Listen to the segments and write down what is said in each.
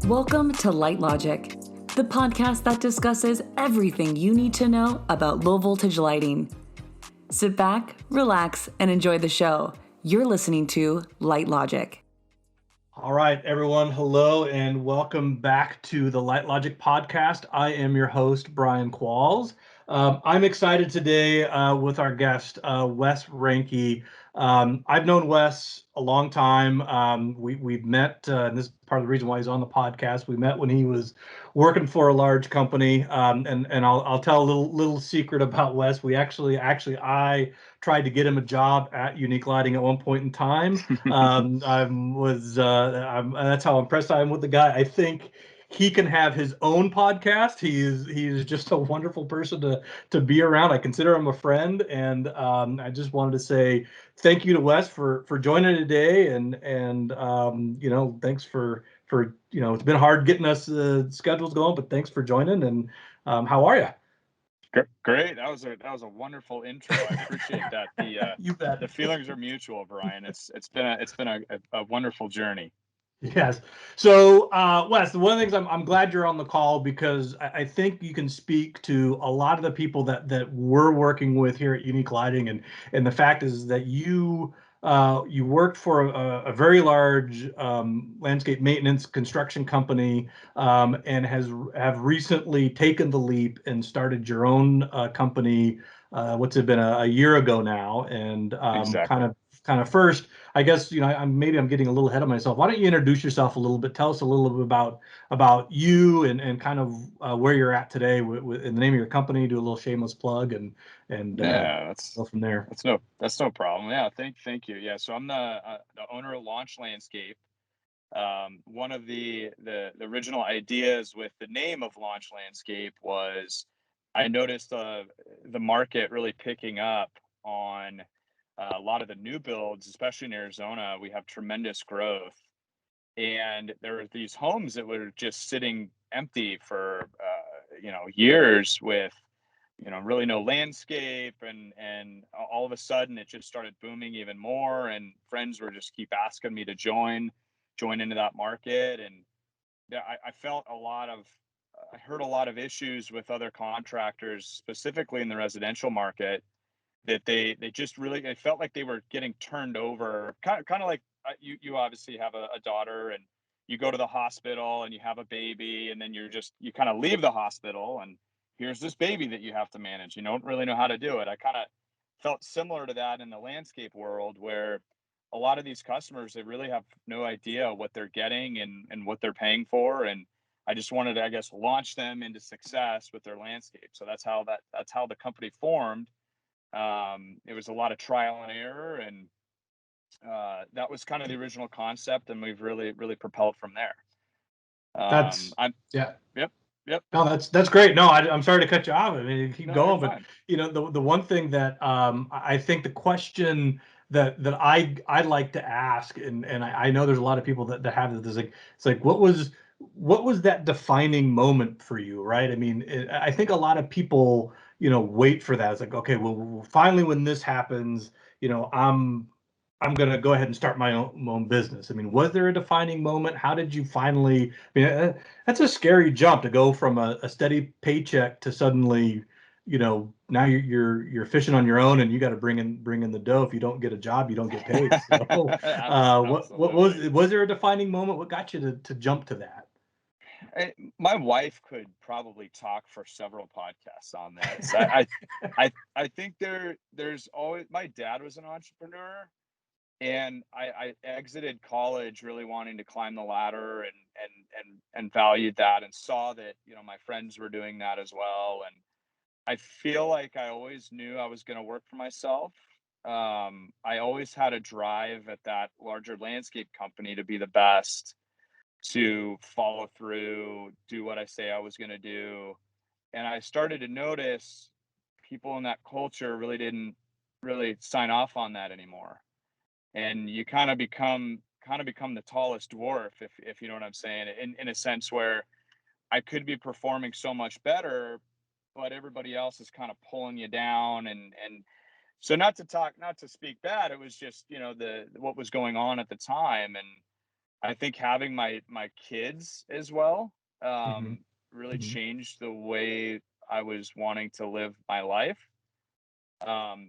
Welcome to Light Logic, the podcast that discusses everything you need to know about low voltage lighting. Sit back, relax, and enjoy the show. You're listening to Light Logic. All right, everyone. Hello, and welcome back to the Light Logic podcast. I am your host, Brian Qualls. I'm excited today with our guest, Wes Renke. I've known Wes a long time. We've met, and this is part of the reason why he's on the podcast. We met when he was working for a large company, and I'll tell a little secret about Wes. I tried to get him a job at Unique Lighting at one point in time. That's how impressed I am with the guy. I think he can have his own podcast. He's just a wonderful person to be around. I consider him a friend, and I just wanted to say thank you to Wes for joining today, and thanks for it's been hard getting us schedules going, but thanks for joining. And how are you? Great. That was a wonderful intro. I appreciate that. You bet. The feelings are mutual, Brian. It's been a wonderful journey. Yes. So, Wes, one of the things I'm glad you're on the call, because I think you can speak to a lot of the people that we're working with here at Unique Lighting, and the fact is that you worked for a very large landscape maintenance construction company, and have recently taken the leap and started your own company. What's it been, a year ago now, and Exactly. kind of first, I guess, I'm getting a little ahead of myself. Why don't you introduce yourself a little bit? Tell us a little bit about you and kind of where you're at today with in the name of your company. Do a little shameless plug and Yeah, go from there. that's no problem. Yeah, thank you. Yeah, so I'm the owner of Launch Landscape. One of the original ideas with the name of Launch Landscape was I noticed the market really picking up on a lot of the new builds, especially in Arizona. We have tremendous growth, and there were these homes that were just sitting empty for years with really no landscape, and all of a sudden it just started booming even more, and friends were just keep asking me to join into that market. And yeah, I felt I heard a lot of issues with other contractors, specifically in the residential market, that they just really, it felt like they were getting turned over, kind of like you obviously have a daughter, and you go to the hospital and you have a baby, and then you kind of leave the hospital, and here's this baby that you have to manage. You don't really know how to do it. I kind of felt similar to that in the landscape world, where a lot of these customers, they really have no idea what they're getting and what they're paying for. And I just wanted to, I guess, launch them into success with their landscape. So that's how the company formed. It was a lot of trial and error, and that was kind of the original concept, and we've really propelled from there. Yeah. Yep. No, that's great. No, I'm sorry to cut you off. I mean, keep No, going, you're but fine. the one thing that I think the question that I like to ask, and I know there's a lot of people that have this, like, it's like, what was that defining moment for you, right? I mean, I think a lot of people wait for that. It's like, okay, well, finally when this happens, I'm going to go ahead and start my own business. I mean, was there a defining moment? How did you finally? I mean, that's a scary jump to go from a steady paycheck to suddenly, now you're fishing on your own, and you got to bring in the dough. If you don't get a job, you don't get paid. So, what was there a defining moment? What got you to jump to that? My wife could probably talk for several podcasts on this. I think there's always, my dad was an entrepreneur, and I exited college really wanting to climb the ladder, and valued that, and saw that my friends were doing that as well. And I feel like I always knew I was going to work for myself. I always had a drive at that larger landscape company to be the best, to follow through, do what I say I was going to do. And I started to notice people in that culture really didn't really sign off on that anymore. And you kind of become the tallest dwarf, if you know what I'm saying, in a sense where I could be performing so much better, but everybody else is kind of pulling you down. And so, not to speak bad, it was just, the what was going on at the time. And I think having my kids as well, Hmm. really Hmm. changed the way I was wanting to live my life.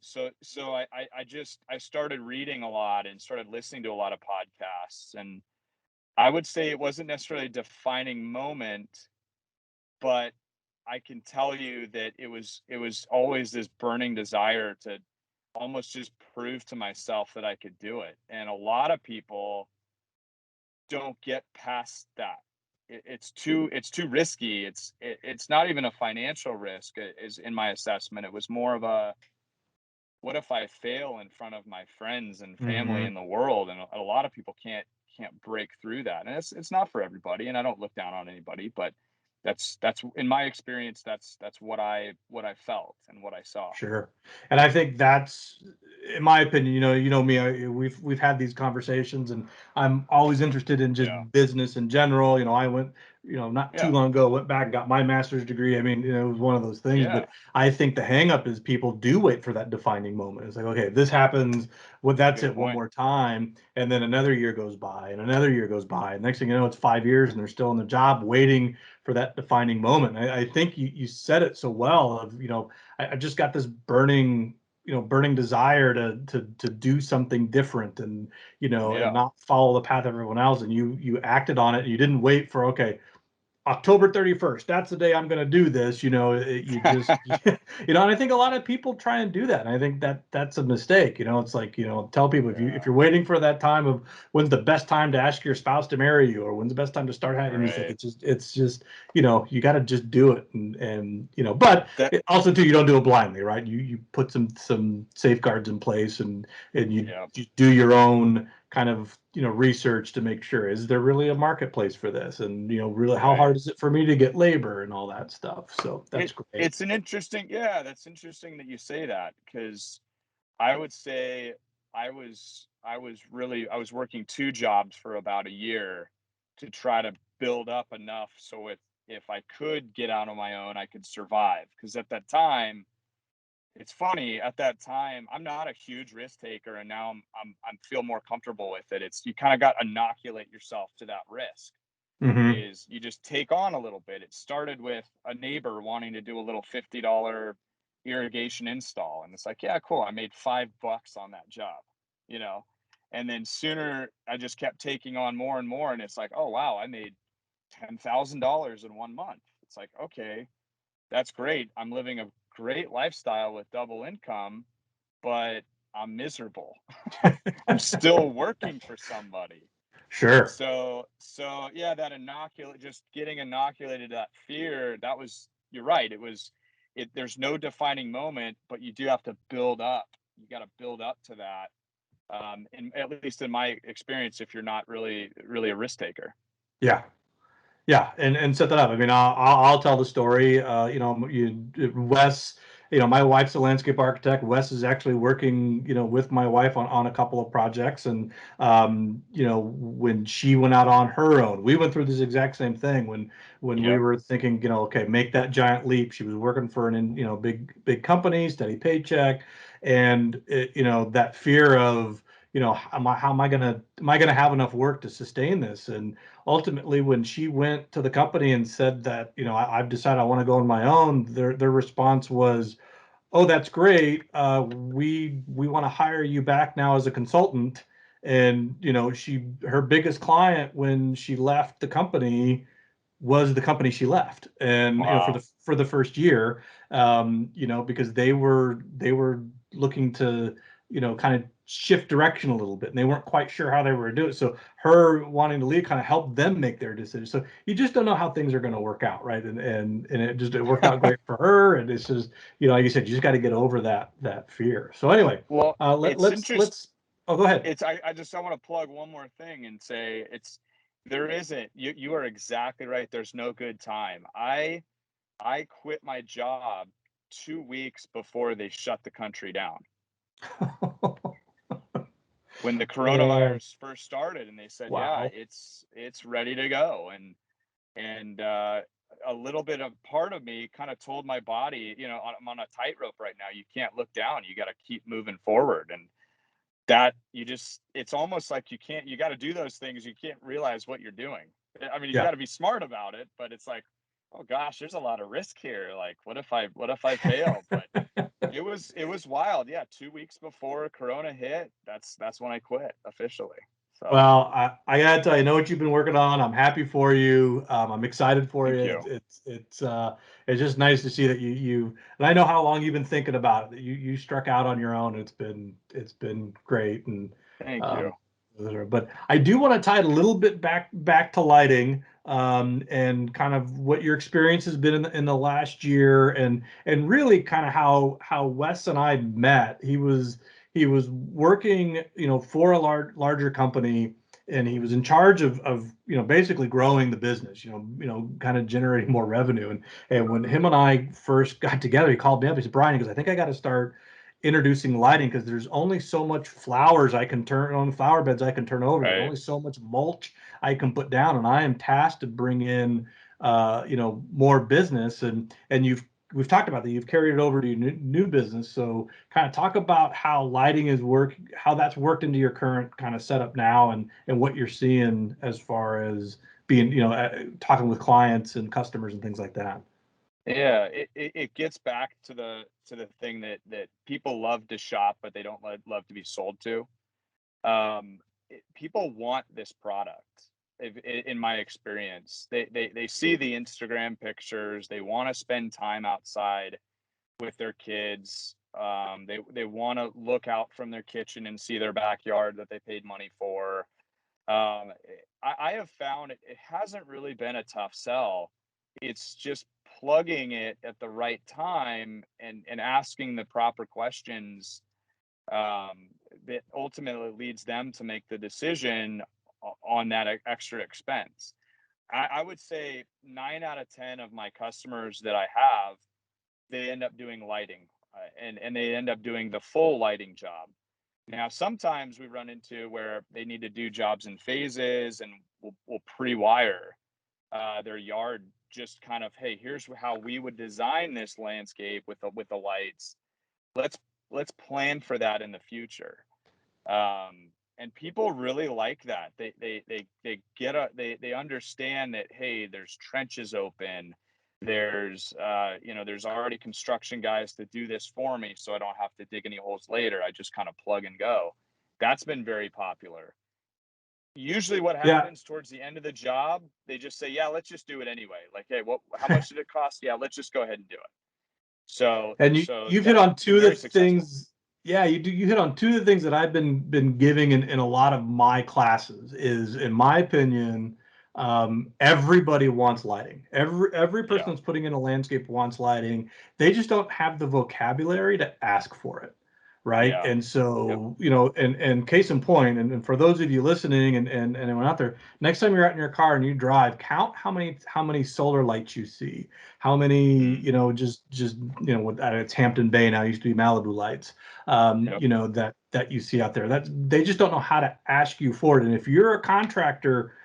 So I started reading a lot and started listening to a lot of podcasts, and I would say it wasn't necessarily a defining moment, but I can tell you that it was always this burning desire to almost just prove to myself that I could do it. And a lot of people don't get past that. It's too risky. It's not even a financial risk, is in my assessment. It was more of a, what if I fail in front of my friends and family Hmm. in the world? And a lot of people can't break through that. And it's not for everybody. And I don't look down on anybody, but that's in my experience, that's what I felt and what I saw. Sure. And I think that's, in my opinion, you know me, we've had these conversations, and I'm always interested in just Yeah. business in general. I went, not too Yeah. long ago, went back and got my master's degree. I mean, it was one of those things, but Yeah. I think the hang up is people do wait for that defining moment. It's like, okay, this happens, well, that's Good it, one point. more time. And then another year goes by and another year goes by. And next thing you know, it's 5 years and they're still in the job waiting for that defining moment. I think you said it so well of, I just got this burning desire to do something different, and Yeah. not follow the path of everyone else. And you acted on it. And you didn't wait for, okay, October 31st, that's the day I'm going to do this. You just, and I think a lot of people try and do that. And I think that's a mistake. It's like, tell people, if Yeah. you're waiting for that time of when's the best time to ask your spouse to marry you, or when's the best time to start having, and it's like, Right. it's just, you got to just do it. But That also too, you don't do it blindly, right? You put some safeguards in place, and yeah. you do your own kind of research to make sure, is there really a marketplace for this, and really, how Right. hard is it for me to get labor and all that stuff. So that's great. It's an interesting, yeah, that's interesting that you say that, because I would say I was working two jobs for about a year to try to build up enough so if I could get out on my own, I could survive. Because at that time, it's funny, at that time, I'm not a huge risk taker, and now I'm feel more comfortable with it. It's, you kind of got to inoculate yourself to that risk. Hmm. Is you just take on a little bit. It started with a neighbor wanting to do a little $50 irrigation install. And it's like, yeah, cool. I made $5 on that job, you know? And then sooner I just kept taking on more and more. And it's like, oh, wow, I made $10,000 in 1 month. It's like, okay, that's great. I'm living a great lifestyle with double income, but I'm miserable. I'm still working for somebody. Sure. So yeah, that inoculate, just getting inoculated to that fear, that was, you're right. There's no defining moment, but you do have to build up. You got to build up to that. And at least in my experience, if you're not really a risk taker. Yeah. Yeah, and set that up. I mean, I'll tell the story. Wes, my wife's a landscape architect. Wes is actually working, with my wife on a couple of projects. And when she went out on her own, we went through this exact same thing when we Yep. were thinking, okay, make that giant leap. She was working for an, big company, steady paycheck, and that fear of, how am I gonna have enough work to sustain this? And ultimately, when she went to the company and said that, I've decided I want to go on my own, their response was, "Oh, that's great. We want to hire you back now as a consultant." And her biggest client when she left the company was the company she left, and Wow. for the first year, because they were looking to kind of shift direction a little bit, and they weren't quite sure how they were to do it. So her wanting to leave kind of helped them make their decision. So you just don't know how things are going to work out, right? And it worked out great for her. And it's just, like you said, you just got to get over that fear. So anyway, Well, it's interesting. let's oh, go ahead. I want to plug one more thing and say, there isn't, you are exactly right. There's no good time. I quit my job 2 weeks before they shut the country down, when the Man, coronavirus first started, and they said, yeah, wow. it's ready to go. And a little bit of part of me kind of told my body, I'm on a tightrope right now. You can't look down. You got to keep moving forward. that it's almost like you got to do those things. You can't realize what you're doing. I mean, you Yeah. got to be smart about it, but it's like, oh gosh, there's a lot of risk here. Like, what if I fail? But it was wild. Yeah. 2 weeks before Corona hit, that's when I quit officially. So Well, I gotta tell you, I know what you've been working on. I'm happy for you. I'm excited for thank you. you. It's just nice to see that and I know how long you've been thinking about it. That you struck out on your own. It's been great. And Thank you. um, but I do want to tie it a little bit back to lighting, and kind of what your experience has been in the last year, and really kind of how Wes and I met. He was working, for a larger company, and he was in charge of basically growing the business, kind of generating more revenue. And when him and I first got together, he called me up. He said, Brian, he goes, I think I got to start introducing lighting, because there's only so much flowers I can turn on, flower beds I can turn over. There's Right. only so much mulch I can put down, and I am tasked to bring in more business. And we've talked about that. You've carried it over to your new business. So kind of talk about how lighting how that's worked into your current kind of setup now, and what you're seeing as far as being, talking with clients and customers and things like that. Yeah, it gets back to the thing that people love to shop, but they don't love to be sold to. People want this product. In my experience, they see the Instagram pictures. They want to spend time outside with their kids. They want to look out from their kitchen and see their backyard that they paid money for. I have found it hasn't really been a tough sell. It's just plugging it at the right time and asking the proper questions, that ultimately leads them to make the decision on that extra expense. I would say 9 out of 10 of my customers that I have, they end up doing lighting, and they end up doing the full lighting job. Now, sometimes we run into where they need to do jobs in phases, and we'll pre-wire their yard. Just kind of, hey, here's how we would design this landscape with the lights. Let's let's plan for that in the future. And people really like that. They understand that, hey, there's trenches open. There's already construction guys to do this for me, so I don't have to dig any holes later. I just kind of plug and go. That's been very popular. Usually what Yeah. happens towards the end of the job, they just say, yeah, let's just do it anyway. Like, hey, how much did it cost? Yeah, let's just go ahead and do it. So And so you've hit that's on two been of the very successful. things. Yeah, you hit on two of the things that I've been giving in a lot of my classes. Is, in my opinion, everybody wants lighting. Every person Yeah. that's putting in a landscape wants lighting. They just don't have the vocabulary to ask for it, right? Yeah. And Yep. so, and case in point, and for those of you listening, and anyone out there, next time you're out in your car and you drive, count how many solar lights you see, how many, Mm, just it's Hampton Bay now, used to be Malibu lights, yep. that you see out there. That they just don't know how to ask you for it. And if you're a contractor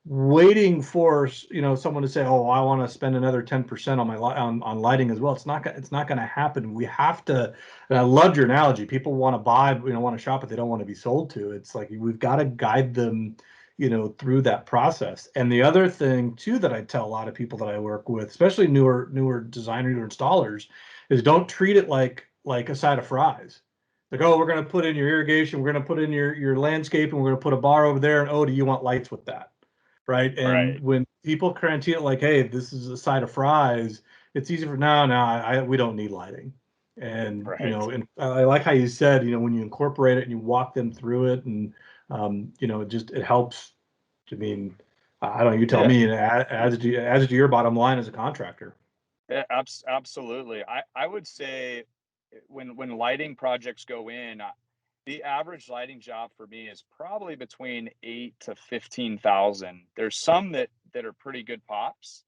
waiting for, someone to say, oh, I want to spend another 10% on on lighting as well, it's not going to happen. We have to. And I loved your analogy. People want to buy, want to shop, but they don't want to be sold to. It's like we've got to guide them, through that process. And the other thing too that I tell a lot of people that I work with, especially newer designers or installers, is don't treat it like a side of fries. Like, oh, we're going to put in your irrigation, we're going to put in your landscape, and we're going to put a bar over there, and oh, do you want lights with that? Right? And Right. when people treat it like, hey, this is a side of fries, it's easy for, no, we don't need lighting. And Right. and I like how you said, when you incorporate it and you walk them through it, and it helps. I mean, I don't know, you tell Yeah. me, and it adds to your bottom line as a contractor. Yeah, absolutely. I would say, when lighting projects go in, the average lighting job for me is probably between 8 to 15,000. There's some that are pretty good pops.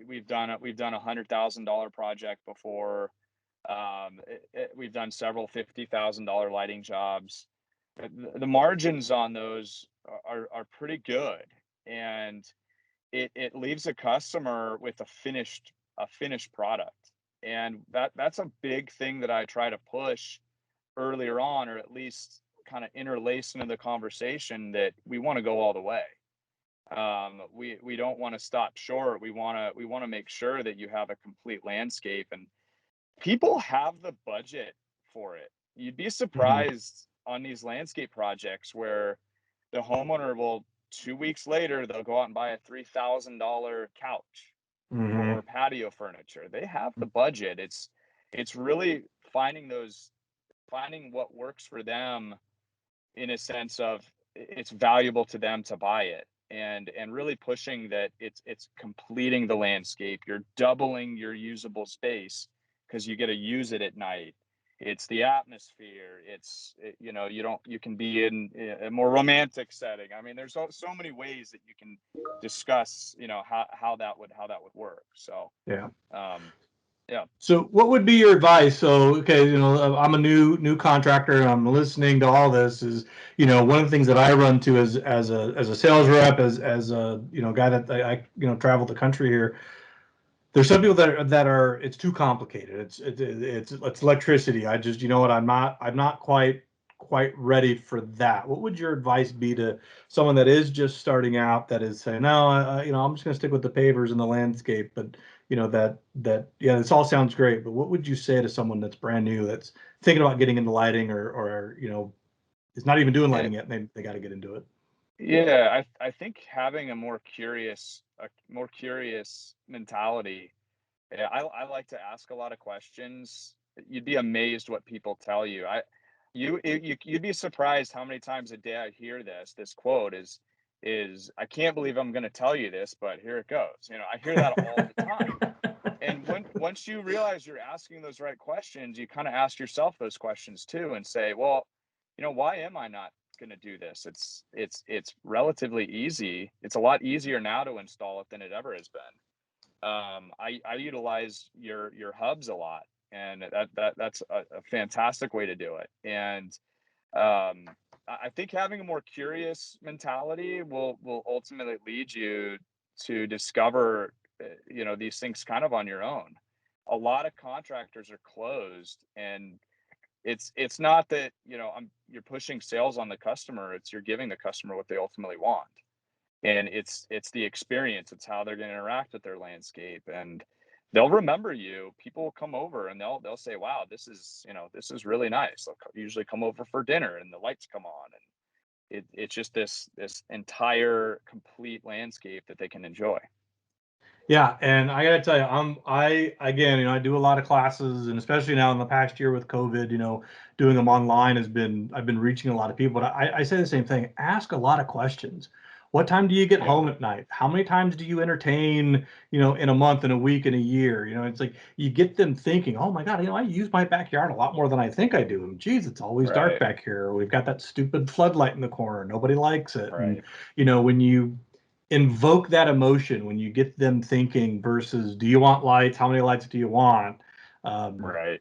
We've done $100,000 project before. We've done several $50,000 lighting jobs. The margins on those are pretty good, and it leaves a customer with a finished product. And that's a big thing that I try to push earlier on, or at least kind of interlace into the conversation that we want to go all the way. We don't want to stop short. We want to make sure that you have a complete landscape, and people have the budget for it. You'd be surprised on these landscape projects where the homeowner will 2 weeks later, they'll go out and buy a $3,000 couch or patio furniture. They have the budget. It's really finding what works for them, in a sense of it's valuable to them to buy it, and really pushing that it's completing the landscape. You're doubling your usable space because you get to use it at night. It's the atmosphere. You can be in a more romantic setting. I mean, there's so many ways that you can discuss, how that would work. So yeah. Yeah. So what would be your advice? So, okay, I'm a new contractor, and I'm listening to all this. Is, one of the things that I run to as a sales rep, as a guy that I travel the country here. There's some people that are it's too complicated. It's electricity. I just, I'm not quite ready for that. What would your advice be to someone that is just starting out, that is saying, no, I'm just going to stick with the pavers and the landscape, but this all sounds great, but what would you say to someone that's brand new, that's thinking about getting into lighting, or is not even doing lighting yet, and they got to get into it? Yeah, I think having a more curious mentality. I like to ask a lot of questions. You'd be amazed what people tell you. You'd be surprised how many times a day I hear this quote is I can't believe I'm going to tell you this, but here it goes. I hear that all the time. And once you realize you're asking those right questions, you kind of ask yourself those questions too, and say, well, why am I not going to do this? It's relatively easy. It's a lot easier now to install it than it ever has been. I utilize your hubs a lot, and that's a fantastic way to do it. And I think having a more curious mentality will ultimately lead you to discover these things kind of on your own. A lot of contractors are closed, and it's not that you're pushing sales on the customer. It's you're giving the customer what they ultimately want, and it's the experience. It's how they're going to interact with their landscape, and they'll remember you. People will come over and they'll say, wow, this is really nice. They'll usually come over for dinner and the lights come on, and it's just this entire complete landscape that they can enjoy. Yeah, and I gotta tell you, I do a lot of classes, and especially now in the past year with COVID, doing them online I've been reaching a lot of people. But I say the same thing: ask a lot of questions. What time do you get home at night? How many times do you entertain, in a month, in a week, in a year? It's like you get them thinking, oh my God, I use my backyard a lot more than I think I do. And geez, it's always dark back here. We've got that stupid floodlight in the corner. Nobody likes it. Right. And when you invoke that emotion, when you get them thinking versus, do you want lights? How many lights do you want? Right.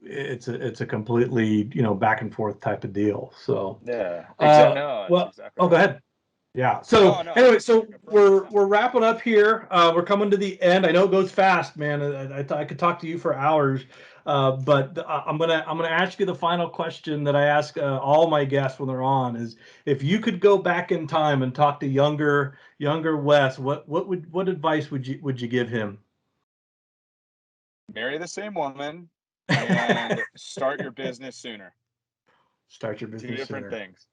It's a completely, back and forth type of deal. So yeah, exactly. Exactly. Go ahead. Yeah. So anyway, so we're wrapping up here. We're coming to the end. I know it goes fast, man. I could talk to you for hours, but I'm gonna ask you the final question that I ask all my guests when they're on: is if you could go back in time and talk to younger Wes, what advice would you give him? Marry the same woman and start your business sooner. Start your business. Two different sooner. things.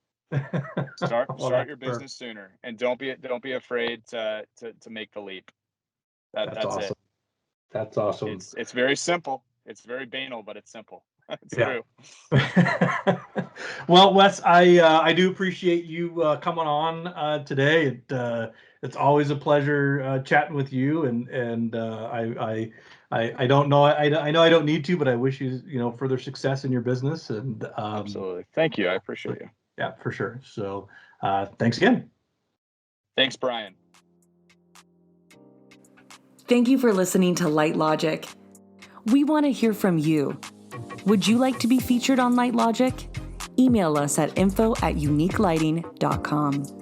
Start your business sooner, and don't be afraid to make the leap. That's awesome. it. That's awesome. It's very simple. It's very banal, but it's simple. It's true. Well, Wes, I do appreciate you coming on today. It's always a pleasure chatting with you, and I don't know. I know I don't need to, but I wish you further success in your business. And absolutely, thank you. I appreciate you. Yeah, for sure. So thanks again. Thanks, Brian. Thank you for listening to Light Logic. We want to hear from you. Would you like to be featured on Light Logic? Email us at info@uniquelighting.com.